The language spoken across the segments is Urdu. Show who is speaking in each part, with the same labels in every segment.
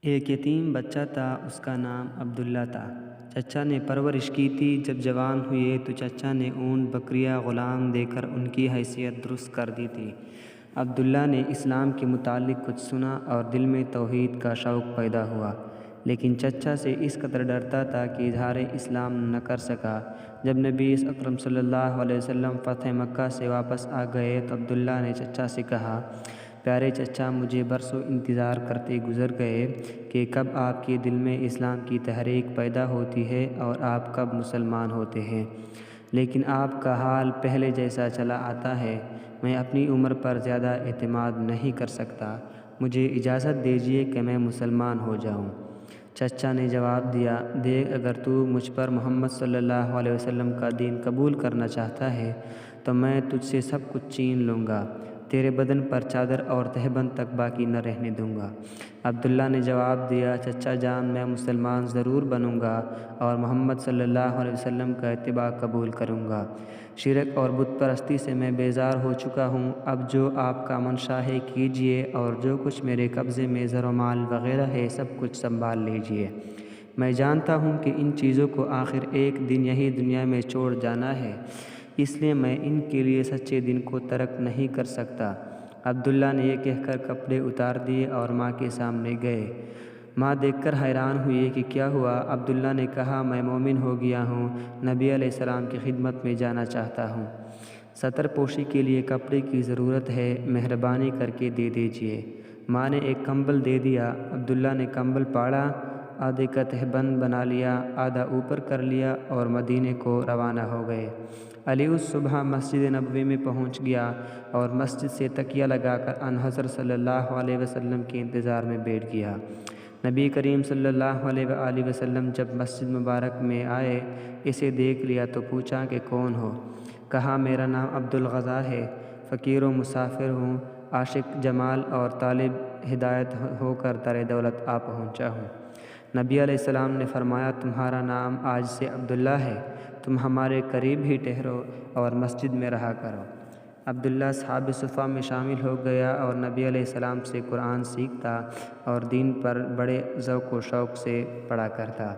Speaker 1: ایک یتیم بچہ تھا، اس کا نام عبداللہ تھا۔ چچا نے پرورش کی تھی۔ جب جوان ہوئے تو چچا نے اونٹ، بکریاں، غلام دے کر ان کی حیثیت درست کر دی تھی۔ عبداللہ نے اسلام کے متعلق کچھ سنا اور دل میں توحید کا شوق پیدا ہوا، لیکن چچا سے اس قدر ڈرتا تھا کہ اظہار اسلام نہ کر سکا۔ جب نبی اکرم صلی اللہ علیہ وسلم فتح مکہ سے واپس آ گئے تو عبداللہ نے چچا سے کہا، پیارے چچا، مجھے برسوں انتظار کرتے گزر گئے کہ کب آپ کے دل میں اسلام کی تحریک پیدا ہوتی ہے اور آپ کب مسلمان ہوتے ہیں، لیکن آپ کا حال پہلے جیسا چلا آتا ہے۔ میں اپنی عمر پر زیادہ اعتماد نہیں کر سکتا، مجھے اجازت دیجیے کہ میں مسلمان ہو جاؤں۔ چچا نے جواب دیا، دیکھ، اگر تو مجھ پر محمد صلی اللہ علیہ وسلم کا دین قبول کرنا چاہتا ہے تو میں تجھ سے سب کچھ چھین لوں گا، تیرے بدن پر چادر اور تہبند تک باقی نہ رہنے دوں گا۔ عبداللہ نے جواب دیا، چچا جان، میں مسلمان ضرور بنوں گا اور محمد صلی اللہ علیہ وسلم کا اتباع قبول کروں گا۔ شرک اور بت پرستی سے میں بیزار ہو چکا ہوں، اب جو آپ کا منشا ہے کیجیے، اور جو کچھ میرے قبضے میں زر و مال وغیرہ ہے سب کچھ سنبھال لیجیے۔ میں جانتا ہوں کہ ان چیزوں کو آخر ایک دن یہی دنیا میں چھوڑ جانا ہے، اس لیے میں ان کے لیے سچے دین کو ترک نہیں کر سکتا۔ عبداللہ نے یہ کہہ کر کپڑے اتار دیے اور ماں کے سامنے گئے۔ ماں دیکھ کر حیران ہوئی کہ کیا ہوا؟ عبداللہ نے کہا، میں مومن ہو گیا ہوں، نبی علیہ السلام کی خدمت میں جانا چاہتا ہوں۔ ستر پوشی کے لیے کپڑے کی ضرورت ہے، مہربانی کر کے دے دیجیے۔ ماں نے ایک کمبل دے دیا۔ عبداللہ نے کمبل پاڑا، آدھے کا تہبند بنا لیا، آدھا اوپر کر لیا اور مدینے کو روانہ ہو گئے۔ علی اس صبح مسجد نبوی میں پہنچ گیا اور مسجد سے تکیہ لگا کر ان حضرت صلی اللہ علیہ وسلم کے انتظار میں بیٹھ گیا۔ نبی کریم صلی اللہ علیہ وآلہ وسلم جب مسجد مبارک میں آئے، اسے دیکھ لیا تو پوچھا کہ کون ہو؟ کہا، میرا نام عبدالغذا ہے، فقیر و مسافر ہوں، عاشق جمال اور طالب ہدایت ہو کر در دولت آ پہنچا ہوں۔ نبی علیہ السلام نے فرمایا، تمہارا نام آج سے عبداللہ ہے، تم ہمارے قریب ہی ٹھہرو اور مسجد میں رہا کرو۔ عبداللہ اصحاب صفہ میں شامل ہو گیا اور نبی علیہ السلام سے قرآن سیکھتا اور دین پر بڑے ذوق و شوق سے پڑھا کرتا۔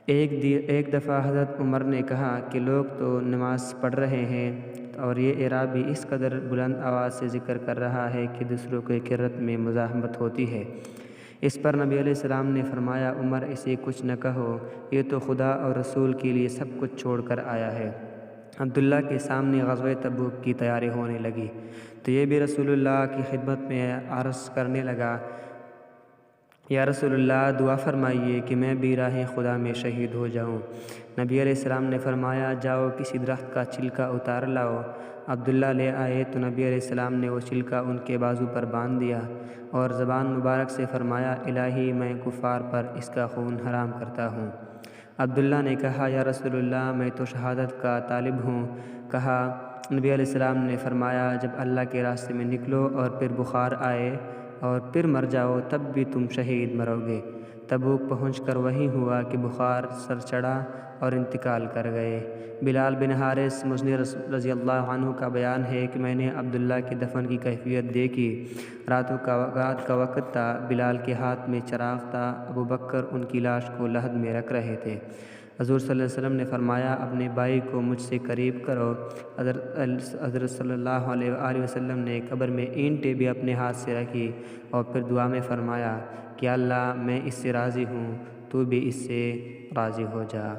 Speaker 1: ایک دفعہ حضرت عمر نے کہا کہ لوگ تو نماز پڑھ رہے ہیں اور یہ اعرابی اس قدر بلند آواز سے ذکر کر رہا ہے کہ دوسروں کے قرت میں مزاحمت ہوتی ہے۔ اس پر نبی علیہ السلام نے فرمایا، عمر، اسے کچھ نہ کہو، یہ تو خدا اور رسول کے لیے سب کچھ چھوڑ کر آیا ہے۔ عبداللہ کے سامنے غزوہ تبوک کی تیاری ہونے لگی تو یہ بھی رسول اللہ کی خدمت میں عرض کرنے لگا، یا رسول اللہ، دعا فرمائیے کہ میں بھی راہ خدا میں شہید ہو جاؤں۔ نبی علیہ السلام نے فرمایا، جاؤ کسی درخت کا چھلکا اتار لاؤ۔ عبداللہ لے آئے تو نبی علیہ السلام نے وہ چھلکا ان کے بازو پر باندھ دیا اور زبان مبارک سے فرمایا، الہی، میں کفار پر اس کا خون حرام کرتا ہوں۔ عبداللہ نے کہا، یا رسول اللہ، میں تو شہادت کا طالب ہوں۔ کہا، نبی علیہ السلام نے فرمایا، جب اللہ کے راستے میں نکلو اور پھر بخار آئے اور پھر مر جاؤ تب بھی تم شہید مرو گے۔ تبوک پہنچ کر وہی ہوا کہ بخار سر چڑھا اور انتقال کر گئے۔ بلال بن حارث مزنی رضی اللہ عنہ کا بیان ہے کہ میں نے عبداللہ کے دفن کی کیفیت دیکھی۔ رات کا وقت تھا، بلال کے ہاتھ میں چراغ تھا، ابوبکر ان کی لاش کو لحد میں رکھ رہے تھے۔ حضور صلی اللہ علیہ وسلم نے فرمایا، اپنے بھائی کو مجھ سے قریب کرو۔ حضرت صلی اللہ علیہ وآلہ وسلم نے قبر میں اینٹیں بھی اپنے ہاتھ سے رکھی اور پھر دعا میں فرمایا کہ اللہ، میں اس سے راضی ہوں، تو بھی اس سے راضی ہو جا۔